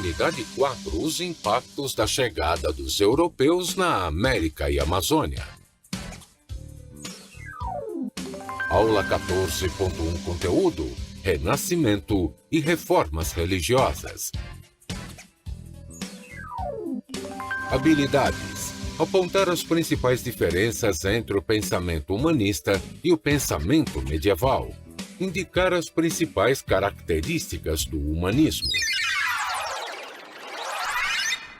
Unidade 4, os impactos da chegada dos europeus na América e Amazônia. Aula 14.1 Conteúdo: Renascimento e reformas religiosas. Habilidades: apontar as principais diferenças entre o pensamento humanista e o pensamento medieval. Indicar as principais características do humanismo.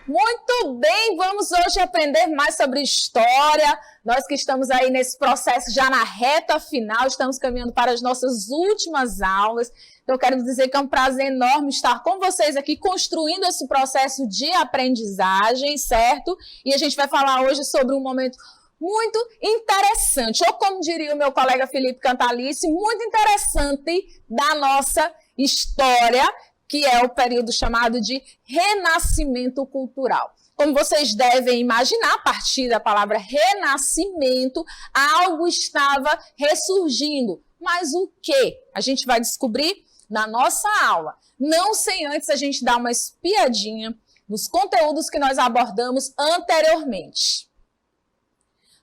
Muito bem, vamos hoje aprender mais sobre história. Nós que estamos aí nesse processo já na reta final, estamos caminhando para as nossas últimas aulas. Então, eu quero dizer que é um prazer enorme estar com vocês aqui, construindo esse processo de aprendizagem, certo? E a gente vai falar hoje sobre um momento muito interessante, ou como diria o meu colega Felipe Cantalice, muito interessante da nossa história, que é o período chamado de renascimento cultural. Como vocês devem imaginar, a partir da palavra renascimento, algo estava ressurgindo. Mas o quê? A gente vai descobrir na nossa aula. Não sem antes a gente dar uma espiadinha nos conteúdos que nós abordamos anteriormente.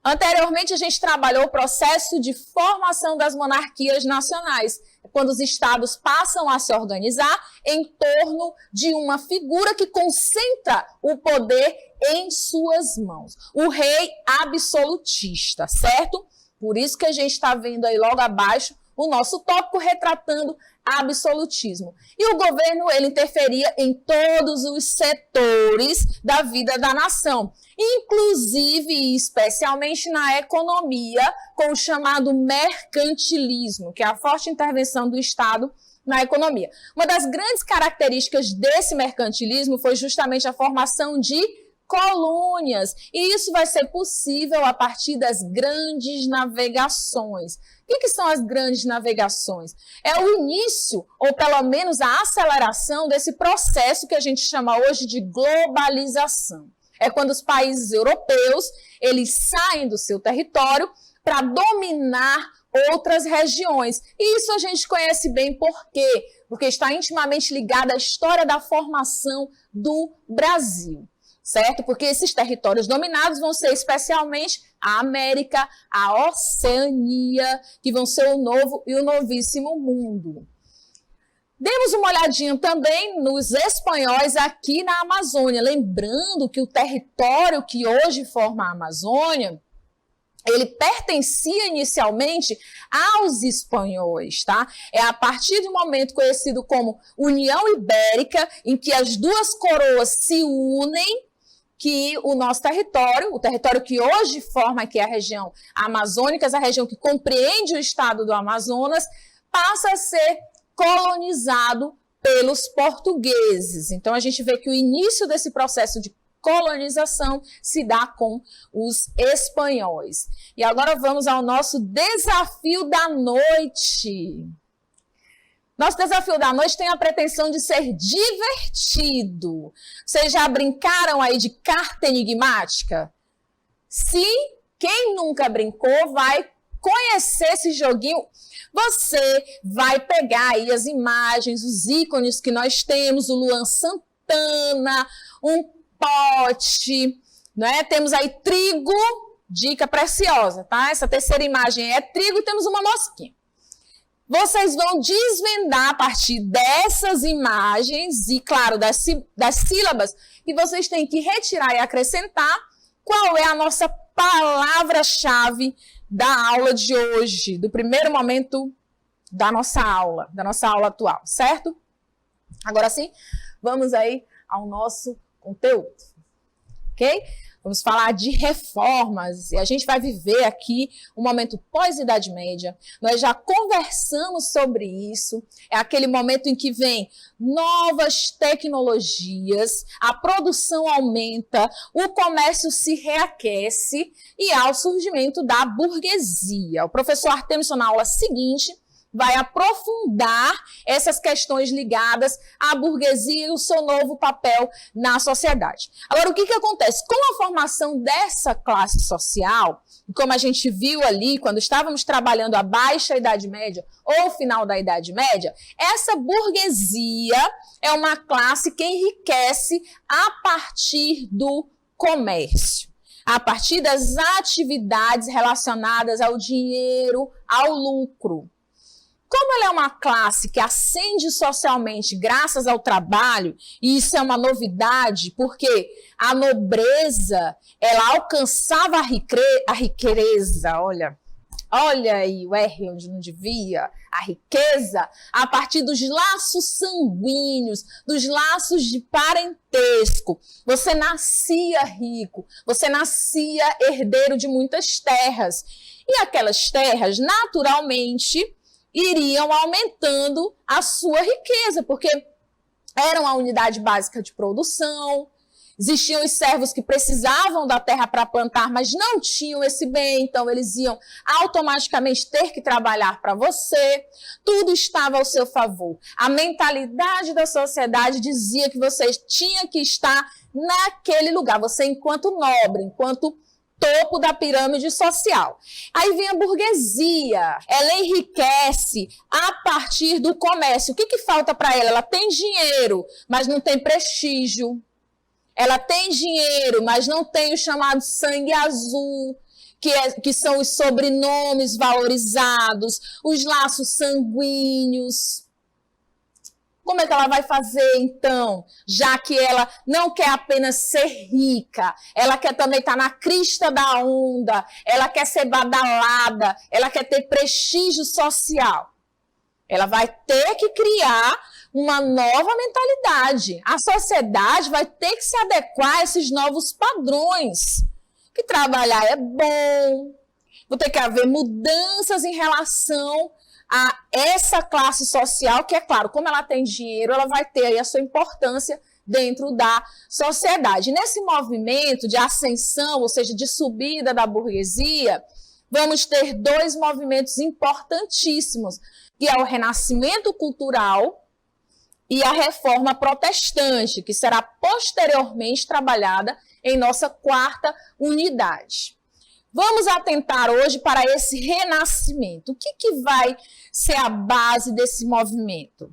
Anteriormente, a gente trabalhou o processo de formação das monarquias nacionais, quando os estados passam a se organizar em torno de uma figura que concentra o poder em suas mãos. O rei absolutista, certo? Por isso que a gente está vendo aí logo abaixo o nosso tópico retratando absolutismo. E o governo, ele interferia em todos os setores da vida da nação, inclusive e especialmente na economia, com o chamado mercantilismo, que é a forte intervenção do Estado na economia. Uma das grandes características desse mercantilismo foi justamente a formação de colônias, e isso vai ser possível a partir das grandes navegações. O que são as grandes navegações? É o início, ou pelo menos a aceleração desse processo que a gente chama hoje de globalização. É quando os países europeus, eles saem do seu território para dominar outras regiões. E isso a gente conhece bem por quê? Porque está intimamente ligado à história da formação do Brasil. Certo? Porque esses territórios dominados vão ser especialmente a América, a Oceania, que vão ser o novo e o novíssimo mundo. Demos uma olhadinha também nos espanhóis aqui na Amazônia, lembrando que o território que hoje forma a Amazônia, ele pertencia inicialmente aos espanhóis, tá? É a partir do momento conhecido como União Ibérica, em que as duas coroas se unem, que o nosso território, o território que hoje forma aqui a região amazônica, a região que compreende o estado do Amazonas, passa a ser colonizado pelos portugueses. Então, a gente vê que o início desse processo de colonização se dá com os espanhóis. E agora vamos ao nosso desafio da noite. Nosso desafio da noite tem a pretensão de ser divertido. Vocês já brincaram aí de carta enigmática? Se quem nunca brincou vai conhecer esse joguinho. Você vai pegar aí as imagens, os ícones que nós temos, o Luan Santana, um pote, né? Temos aí trigo, dica preciosa, tá? Essa terceira imagem é trigo e temos uma mosquinha. Vocês vão desvendar a partir dessas imagens e, claro, das sílabas, que vocês têm que retirar e acrescentar qual é a nossa palavra-chave da aula de hoje, do primeiro momento da nossa aula atual, certo? Agora sim, vamos aí ao nosso conteúdo, ok? Vamos falar de reformas e a gente vai viver aqui um momento pós-Idade Média. Nós já conversamos sobre isso. É aquele momento em que vem novas tecnologias, a produção aumenta, o comércio se reaquece e há o surgimento da burguesia. O professor Artemison, na aula seguinte, vai aprofundar essas questões ligadas à burguesia e o seu novo papel na sociedade. Agora, o que acontece? Com a formação dessa classe social, como a gente viu ali quando estávamos trabalhando a baixa Idade Média ou o final da Idade Média, essa burguesia é uma classe que enriquece a partir do comércio, a partir das atividades relacionadas ao dinheiro, ao lucro. Como ela é uma classe que ascende socialmente graças ao trabalho, e isso é uma novidade, porque a nobreza, ela alcançava a riqueza, olha aí o R onde não devia, a riqueza, a partir dos laços sanguíneos, dos laços de parentesco. Você nascia rico, você nascia herdeiro de muitas terras. E aquelas terras, naturalmente, iriam aumentando a sua riqueza, porque eram a unidade básica de produção. Existiam os servos que precisavam da terra para plantar, mas não tinham esse bem, então eles iam automaticamente ter que trabalhar para você. Tudo estava ao seu favor. A mentalidade da sociedade dizia que você tinha que estar naquele lugar, você enquanto nobre, enquanto topo da pirâmide social. Aí vem a burguesia, ela enriquece a partir do comércio. O que falta para ela? Ela tem dinheiro, mas não tem prestígio. Ela tem dinheiro, mas não tem o chamado sangue azul, que são os sobrenomes valorizados, os laços sanguíneos. Como é que ela vai fazer, então? Já que ela não quer apenas ser rica, ela quer também estar na crista da onda, ela quer ser badalada, ela quer ter prestígio social. Ela vai ter que criar uma nova mentalidade. A sociedade vai ter que se adequar a esses novos padrões. Que trabalhar é bom, vai ter que haver mudanças em relação a essa classe social, que é claro, como ela tem dinheiro, ela vai ter aí a sua importância dentro da sociedade. Nesse movimento de ascensão, ou seja, de subida da burguesia, vamos ter dois movimentos importantíssimos, que é o renascimento cultural e a reforma protestante, que será posteriormente trabalhada em nossa quarta unidade. Vamos atentar hoje para esse renascimento. O que vai ser a base desse movimento?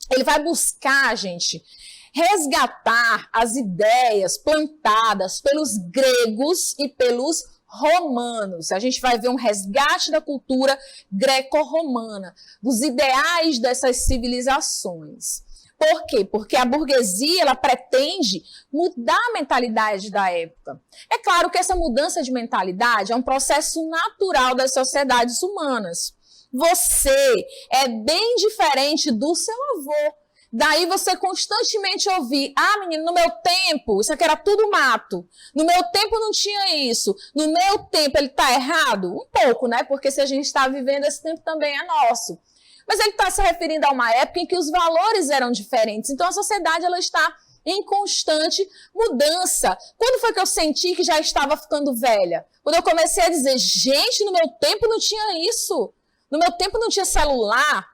Ele vai buscar, gente, resgatar as ideias plantadas pelos gregos e pelos romanos. A gente vai ver um resgate da cultura greco-romana, dos ideais dessas civilizações. Por quê? Porque a burguesia, ela pretende mudar a mentalidade da época. É claro que essa mudança de mentalidade é um processo natural das sociedades humanas. Você é bem diferente do seu avô. Daí você constantemente ouvir, menino, no meu tempo, isso aqui era tudo mato. No meu tempo não tinha isso. No meu tempo ele está errado? Um pouco, né? Porque se a gente está vivendo, esse tempo também é nosso. Mas ele está se referindo a uma época em que os valores eram diferentes. Então a sociedade ela está em constante mudança. Quando foi que eu senti que já estava ficando velha? Quando eu comecei a dizer, gente, no meu tempo não tinha isso. No meu tempo não tinha celular.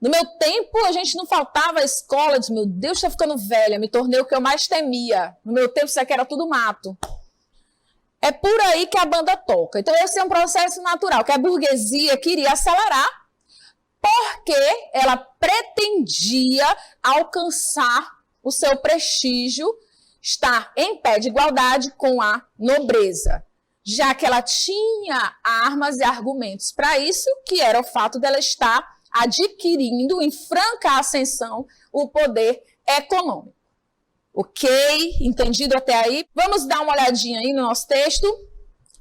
No meu tempo, a gente não faltava a escola. Eu disse, meu Deus, está ficando velha. Me tornei o que eu mais temia. No meu tempo, isso aqui era tudo mato. É por aí que a banda toca. Então, esse é um processo natural, que a burguesia queria acelerar, porque ela pretendia alcançar o seu prestígio, estar em pé de igualdade com a nobreza, já que ela tinha armas e argumentos para isso, que era o fato dela estar adquirindo em franca ascensão o poder econômico. Ok? Entendido até aí? Vamos dar uma olhadinha aí no nosso texto.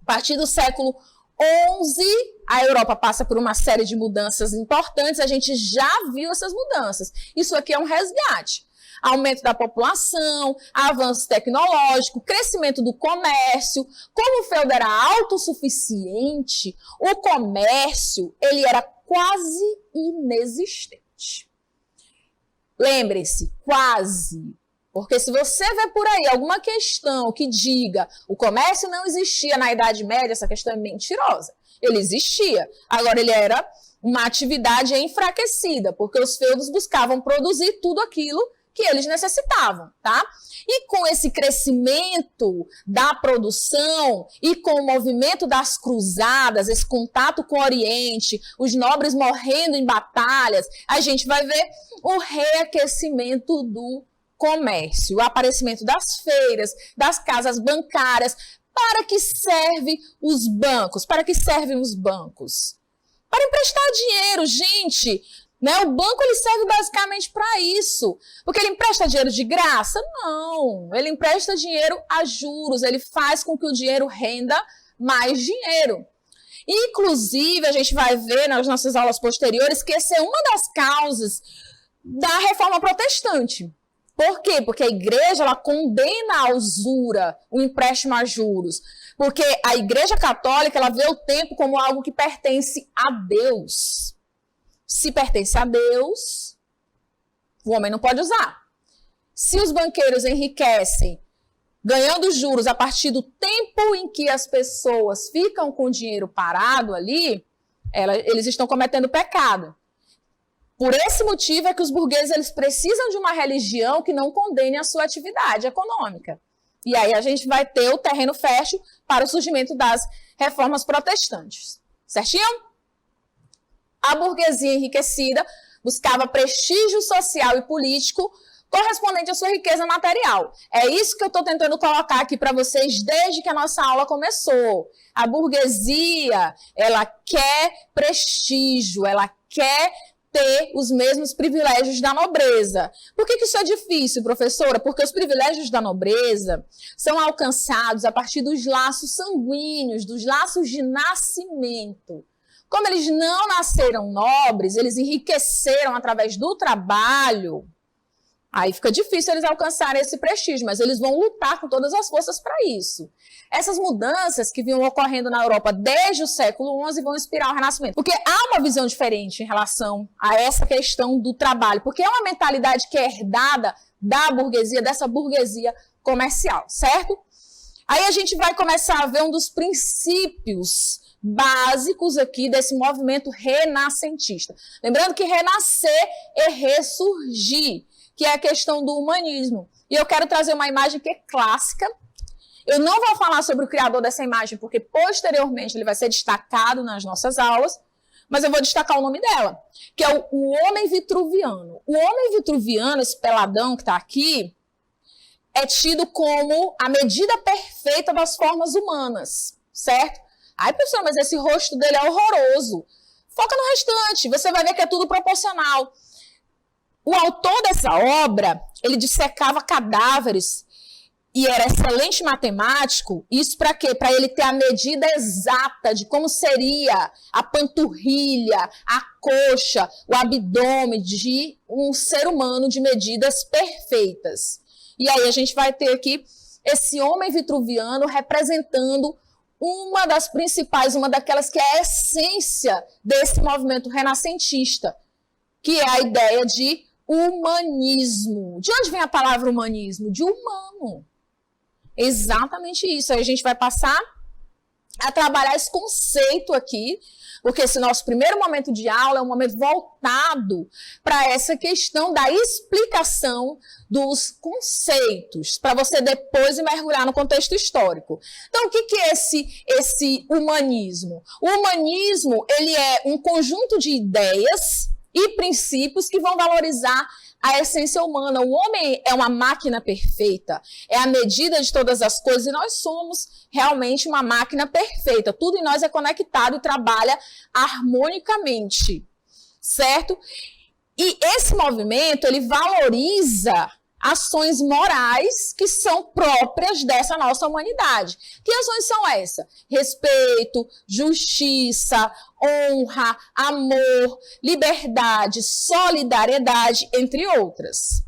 A partir do século XI, a Europa passa por uma série de mudanças importantes. A gente já viu essas mudanças. Isso aqui é um resgate. Aumento da população, avanço tecnológico, crescimento do comércio. Como o feudo era autossuficiente, o comércio ele era quase inexistente. Lembrem-se, quase. Porque se você vê por aí alguma questão que diga o comércio não existia na Idade Média, essa questão é mentirosa. Ele existia. Agora, ele era uma atividade enfraquecida, porque os feudos buscavam produzir tudo aquilo que eles necessitavam, tá? E com esse crescimento da produção e com o movimento das cruzadas, esse contato com o Oriente, os nobres morrendo em batalhas, a gente vai ver o reaquecimento do comércio, o aparecimento das feiras, das casas bancárias. Para que servem os bancos? Para que servem os bancos? Para emprestar dinheiro, gente. Né? O banco ele serve basicamente para isso. Porque ele empresta dinheiro de graça? Não. Ele empresta dinheiro a juros. Ele faz com que o dinheiro renda mais dinheiro. Inclusive, a gente vai ver nas nossas aulas posteriores que essa é uma das causas da reforma protestante. Por quê? Porque a igreja ela condena a usura, o empréstimo a juros. Porque a igreja católica ela vê o tempo como algo que pertence a Deus. Se pertence a Deus, o homem não pode usar. Se os banqueiros enriquecem ganhando juros a partir do tempo em que as pessoas ficam com o dinheiro parado ali, eles estão cometendo pecado. Por esse motivo é que os burgueses eles precisam de uma religião que não condene a sua atividade econômica. E aí a gente vai ter o terreno fértil para o surgimento das reformas protestantes. Certinho? A burguesia enriquecida buscava prestígio social e político correspondente à sua riqueza material. É isso que eu estou tentando colocar aqui para vocês desde que a nossa aula começou. A burguesia, ela quer prestígio, ela quer ter os mesmos privilégios da nobreza. Por que isso é difícil, professora? Porque os privilégios da nobreza são alcançados a partir dos laços sanguíneos, dos laços de nascimento. Como eles não nasceram nobres, eles enriqueceram através do trabalho, aí fica difícil eles alcançarem esse prestígio, mas eles vão lutar com todas as forças para isso. Essas mudanças que vinham ocorrendo na Europa desde o século XI vão inspirar o Renascimento. Porque há uma visão diferente em relação a essa questão do trabalho, porque é uma mentalidade que é herdada da burguesia, dessa burguesia comercial, certo? Aí a gente vai começar a ver um dos princípios básicos aqui desse movimento renascentista. Lembrando que renascer é ressurgir, que é a questão do humanismo. E eu quero trazer uma imagem que é clássica. Eu não vou falar sobre o criador dessa imagem, porque posteriormente ele vai ser destacado nas nossas aulas, mas eu vou destacar o nome dela, que é o homem vitruviano. O homem vitruviano, esse peladão que está aqui, é tido como a medida perfeita das formas humanas, certo? Ai, professor, mas esse rosto dele é horroroso. Foca no restante, você vai ver que é tudo proporcional. O autor dessa obra, ele dissecava cadáveres e era excelente matemático. Isso para quê? Para ele ter a medida exata de como seria a panturrilha, a coxa, o abdômen de um ser humano de medidas perfeitas. E aí a gente vai ter aqui esse homem vitruviano representando uma das principais, uma daquelas que é a essência desse movimento renascentista, que é a ideia de humanismo. De onde vem a palavra humanismo? De humano. Exatamente isso. Aí a gente vai passar a trabalhar esse conceito aqui, porque esse nosso primeiro momento de aula é um momento voltado para essa questão da explicação dos conceitos, para você depois mergulhar no contexto histórico. Então, o que é esse humanismo? O humanismo, ele é um conjunto de ideias e princípios que vão valorizar a essência humana. O homem é uma máquina perfeita, é a medida de todas as coisas e nós somos realmente uma máquina perfeita. Tudo em nós é conectado e trabalha harmonicamente, certo? E esse movimento, ele valoriza ações morais que são próprias dessa nossa humanidade. Que ações são essas? Respeito, justiça, honra, amor, liberdade, solidariedade, entre outras.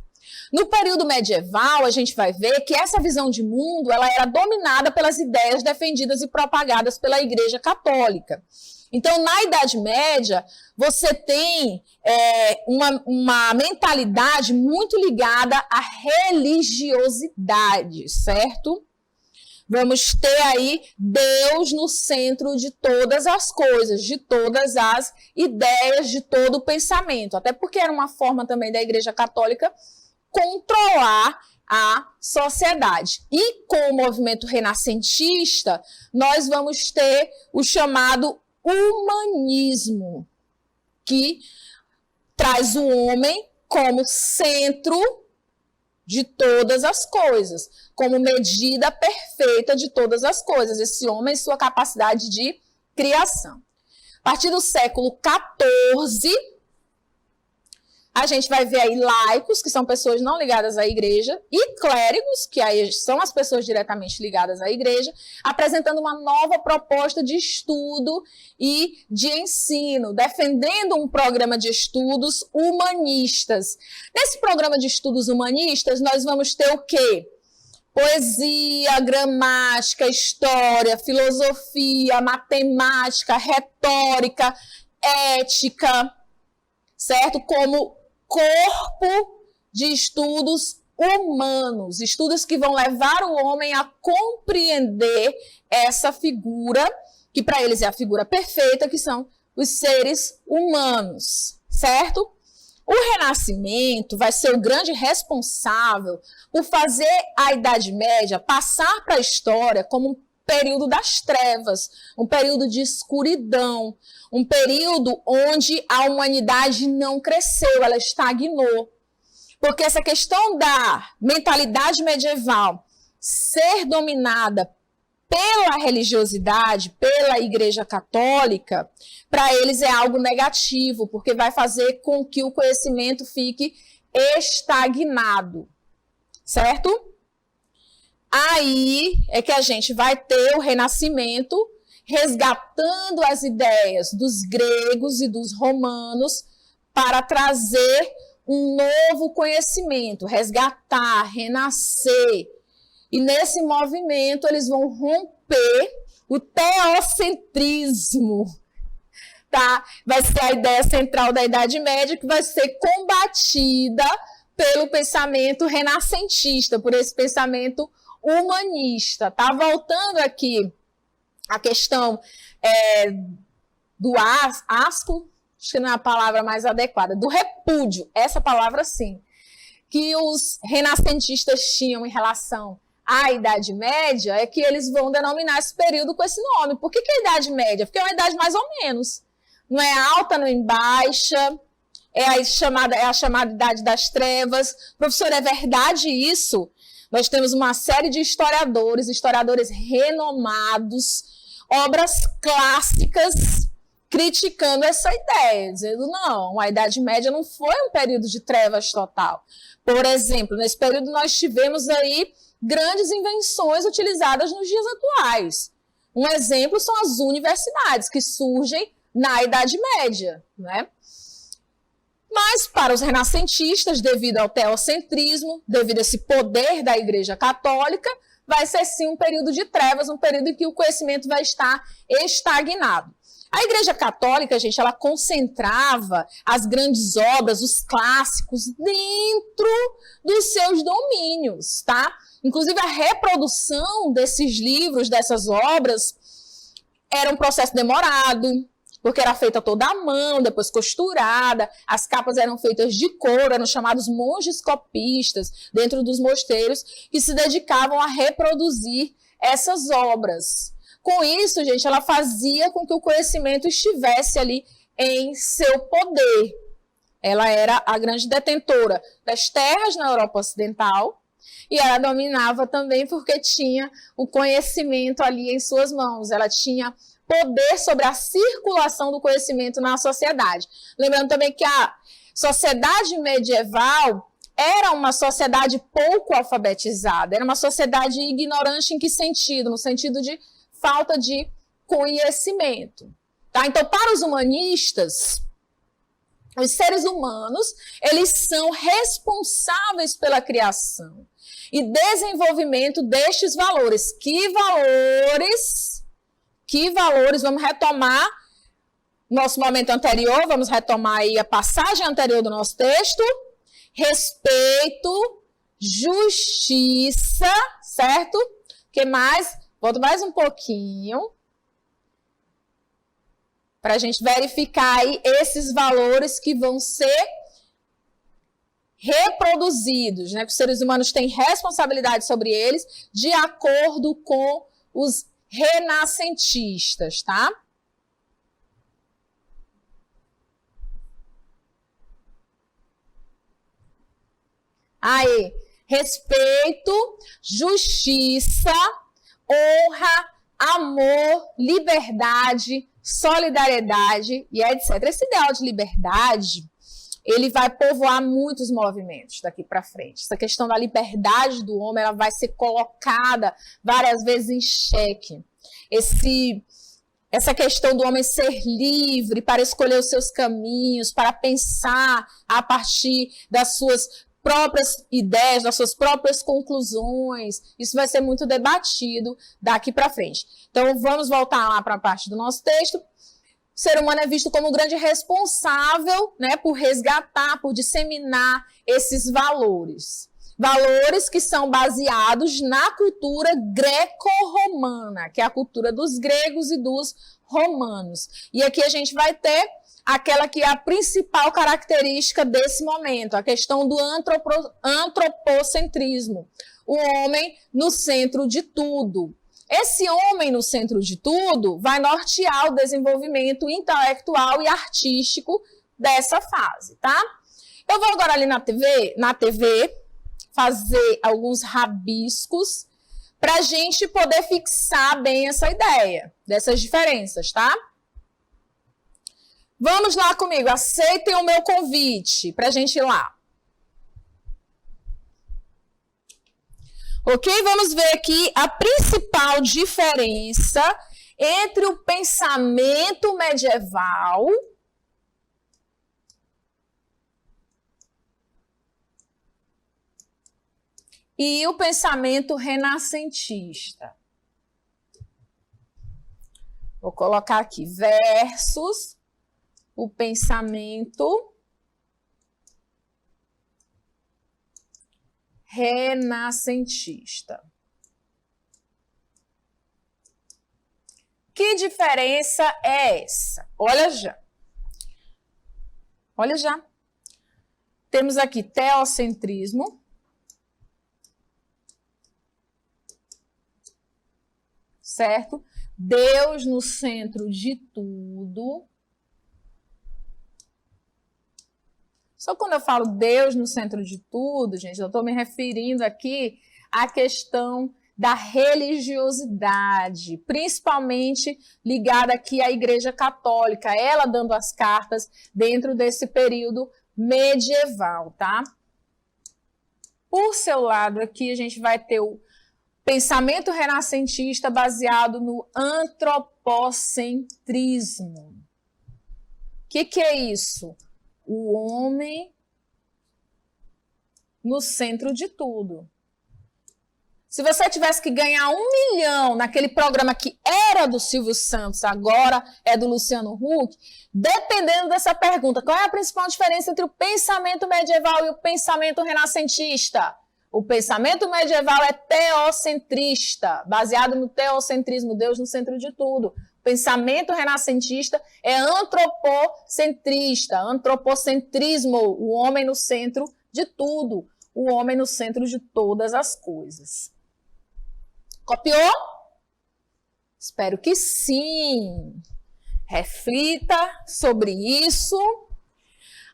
No período medieval, a gente vai ver que essa visão de mundo ela era dominada pelas ideias defendidas e propagadas pela Igreja Católica. Então, na Idade Média, você tem uma mentalidade muito ligada à religiosidade, certo? Vamos ter aí Deus no centro de todas as coisas, de todas as ideias, de todo o pensamento. Até porque era uma forma também da Igreja Católica controlar a sociedade. E com o movimento renascentista, nós vamos ter o chamado humanismo, que traz o homem como centro de todas as coisas, como medida perfeita de todas as coisas, esse homem e sua capacidade de criação. A partir do século XIV, a gente vai ver aí laicos, que são pessoas não ligadas à igreja, e clérigos, que aí são as pessoas diretamente ligadas à igreja, apresentando uma nova proposta de estudo e de ensino, defendendo um programa de estudos humanistas. Nesse programa de estudos humanistas, nós vamos ter o quê? Poesia, gramática, história, filosofia, matemática, retórica, ética, certo? Como corpo de estudos humanos, estudos que vão levar o homem a compreender essa figura, que para eles é a figura perfeita, que são os seres humanos, certo? O Renascimento vai ser o grande responsável por fazer a Idade Média passar para a história como um período das trevas, um período de escuridão, um período onde a humanidade não cresceu, ela estagnou. Porque essa questão da mentalidade medieval ser dominada pela religiosidade, pela Igreja Católica, para eles é algo negativo, porque vai fazer com que o conhecimento fique estagnado, certo? Aí é que a gente vai ter o Renascimento resgatando as ideias dos gregos e dos romanos para trazer um novo conhecimento, resgatar, renascer. E nesse movimento eles vão romper o teocentrismo, tá? Vai ser a ideia central da Idade Média que vai ser combatida pelo pensamento renascentista, por esse pensamento humanista, tá? Voltando aqui a questão do asco, acho que não é a palavra mais adequada, do repúdio, essa palavra sim, que os renascentistas tinham em relação à Idade Média, é que eles vão denominar esse período com esse nome. Por que a Idade Média? Porque é uma idade mais ou menos. Não é alta, não é baixa, é a chamada Idade das Trevas. Professor, é verdade isso? Nós temos uma série de historiadores renomados, obras clássicas, criticando essa ideia, dizendo, não, a Idade Média não foi um período de trevas total. Por exemplo, nesse período nós tivemos aí grandes invenções utilizadas nos dias atuais. Um exemplo são as universidades, que surgem na Idade Média, né? Mas para os renascentistas, devido ao teocentrismo, devido a esse poder da Igreja Católica, vai ser sim um período de trevas, um período em que o conhecimento vai estar estagnado. A Igreja Católica, gente, ela concentrava as grandes obras, os clássicos, dentro dos seus domínios, tá? Inclusive, a reprodução desses livros, dessas obras, era um processo demorado, porque era feita toda à mão, depois costurada, as capas eram feitas de couro, eram chamados monges copistas, dentro dos mosteiros, que se dedicavam a reproduzir essas obras. Com isso, gente, ela fazia com que o conhecimento estivesse ali em seu poder. Ela era a grande detentora das terras na Europa Ocidental e ela dominava também porque tinha o conhecimento ali em suas mãos. Ela tinha poder sobre a circulação do conhecimento na sociedade. Lembrando também que a sociedade medieval era uma sociedade pouco alfabetizada, era uma sociedade ignorante em que sentido? No sentido de falta de conhecimento. Tá? Então, para os humanistas, Os seres humanos, eles são responsáveis pela criação e desenvolvimento destes valores. Que valores, vamos retomar nosso momento anterior, vamos retomar aí a passagem anterior do nosso texto. Respeito, justiça, certo? O que mais? Volto mais um pouquinho para a gente verificar aí esses valores que vão ser reproduzidos, né? Que os seres humanos têm responsabilidade sobre eles, de acordo com os renascentistas, tá? Aí, respeito, justiça, honra, amor, liberdade, solidariedade e etc. Esse ideal de liberdade, ele vai povoar muitos movimentos daqui para frente. Essa questão da liberdade do homem, ela vai ser colocada várias vezes em xeque. Essa questão do homem ser livre para escolher os seus caminhos, para pensar a partir das suas próprias ideias, das suas próprias conclusões, isso vai ser muito debatido daqui para frente. Então, vamos voltar lá para a parte do nosso texto. O ser humano é visto como um grande responsável, né, por resgatar, por disseminar esses valores. Valores que são baseados na cultura greco-romana, que é a cultura dos gregos e dos romanos. E aqui a gente vai ter aquela que é a principal característica desse momento, a questão do antropocentrismo. O homem no centro de tudo. Esse homem no centro de tudo vai nortear o desenvolvimento intelectual e artístico dessa fase, tá? Eu vou agora ali na TV fazer alguns rabiscos para a gente poder fixar bem essa ideia dessas diferenças, tá? Vamos lá comigo, aceitem o meu convite para a gente ir lá. Ok? Vamos ver aqui a principal diferença entre o pensamento medieval e o pensamento renascentista. Vou colocar aqui versus o pensamento renascentista. Que diferença é essa? Olha já. Olha já. Temos aqui teocentrismo. Certo? Deus no centro de tudo. Só quando eu falo Deus no centro de tudo, gente, eu estou me referindo aqui à questão da religiosidade, principalmente ligada aqui à Igreja Católica, ela dando as cartas dentro desse período medieval, tá? Por seu lado aqui, a gente vai ter o pensamento renascentista baseado no antropocentrismo. O que é isso? O homem no centro de tudo. Se você tivesse que ganhar 1 milhão naquele programa que era do Silvio Santos, agora é do Luciano Huck, dependendo dessa pergunta, qual é a principal diferença entre o pensamento medieval e o pensamento renascentista? O pensamento medieval é teocentrista, baseado no teocentrismo, Deus no centro de tudo. O pensamento renascentista é antropocentrista, antropocentrismo, o homem no centro de tudo, o homem no centro de todas as coisas. Copiou? Espero que sim. Reflita sobre isso.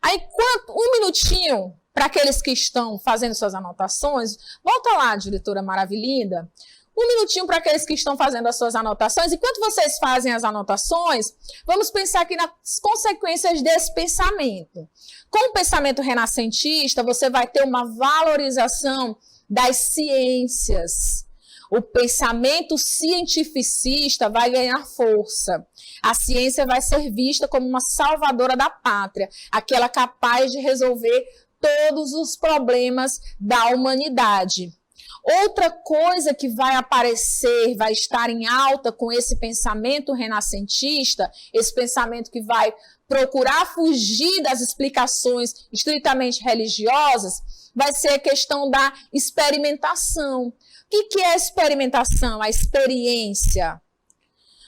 Aí, um minutinho para aqueles que estão fazendo suas anotações. Volta lá, diretora maravilhinda. Um minutinho para aqueles que estão fazendo as suas anotações. Enquanto vocês fazem as anotações, vamos pensar aqui nas consequências desse pensamento. Com o pensamento renascentista, você vai ter uma valorização das ciências, O pensamento cientificista vai ganhar força. A ciência vai ser vista como uma salvadora da pátria, aquela capaz de resolver todos os problemas da humanidade. Outra coisa que vai aparecer, vai estar em alta com esse pensamento renascentista, esse pensamento que vai procurar fugir das explicações estritamente religiosas, vai ser a questão da experimentação. O que é a experimentação? A experiência.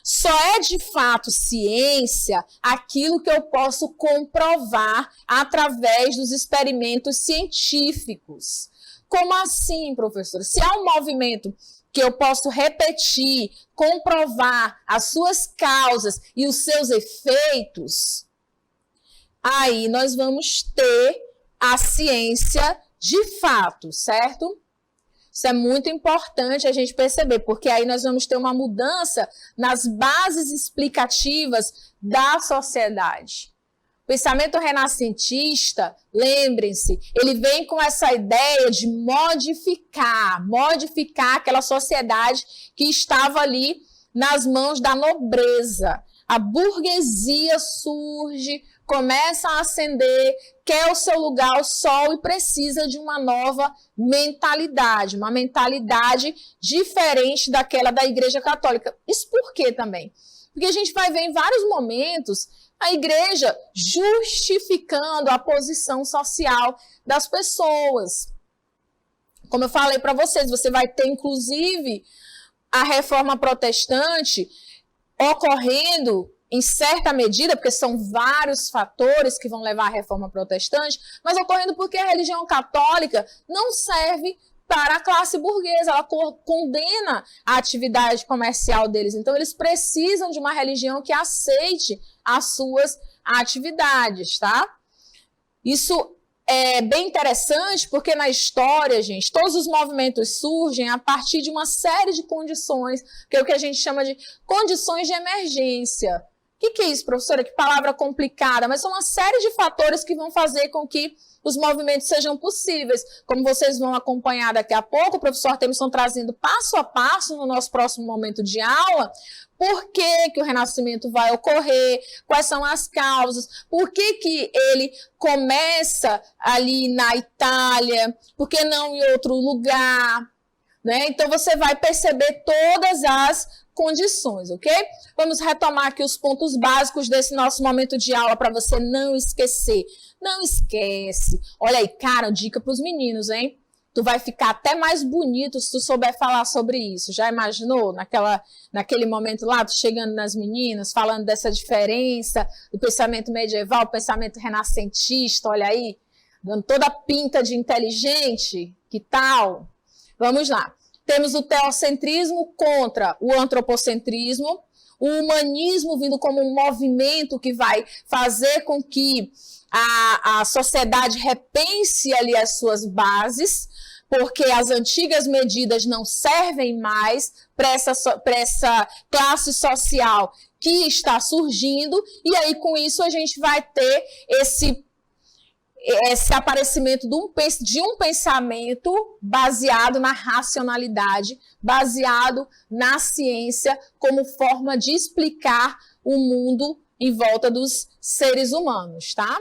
Só é de fato ciência aquilo que eu posso comprovar através dos experimentos científicos. Como assim, professora? Se há um movimento que eu posso repetir, comprovar as suas causas e os seus efeitos, aí nós vamos ter a ciência de fato, certo? Isso é muito importante a gente perceber, porque aí nós vamos ter uma mudança nas bases explicativas da sociedade. O pensamento renascentista, lembrem-se, ele vem com essa ideia de modificar aquela sociedade que estava ali nas mãos da nobreza. A burguesia surge, começa a ascender, quer o seu lugar ao sol e precisa de uma nova mentalidade, uma mentalidade diferente daquela da Igreja Católica. Isso por quê também? Porque a gente vai ver em vários momentos a igreja justificando a posição social das pessoas. Como eu falei para vocês, você vai ter, inclusive, a reforma protestante ocorrendo em certa medida, porque são vários fatores que vão levar à reforma protestante, mas ocorrendo porque a religião católica não serve para a classe burguesa, ela condena a atividade comercial deles. Então, eles precisam de uma religião que aceite as suas atividades, tá? Isso é bem interessante porque na história, gente, todos os movimentos surgem a partir de uma série de condições, que é o que a gente chama de condições de emergência. O que é isso, professora? Que palavra complicada, mas são uma série de fatores que vão fazer com que os movimentos sejam possíveis. Como vocês vão acompanhar daqui a pouco, o professor Artemison trazendo passo a passo no nosso próximo momento de aula, por que o renascimento vai ocorrer, quais são as causas, por que ele começa ali na Itália, por que não em outro lugar, né? Então você vai perceber todas as condições, ok? Vamos retomar aqui os pontos básicos desse nosso momento de aula para você não esquecer. Não esquece. Olha aí, cara, dica para os meninos, hein? Tu vai ficar até mais bonito se tu souber falar sobre isso. Já imaginou? Naquele momento lá, tu chegando nas meninas, falando dessa diferença do pensamento medieval, pensamento renascentista, olha aí, dando toda a pinta de inteligente, que tal? Vamos lá. Temos o teocentrismo contra o antropocentrismo, o humanismo vindo como um movimento que vai fazer com que a sociedade repense ali as suas bases, porque as antigas medidas não servem mais para essa classe social que está surgindo, e aí com isso a gente vai ter esse aparecimento de um pensamento baseado na racionalidade, baseado na ciência, como forma de explicar o mundo em volta dos seres humanos, tá?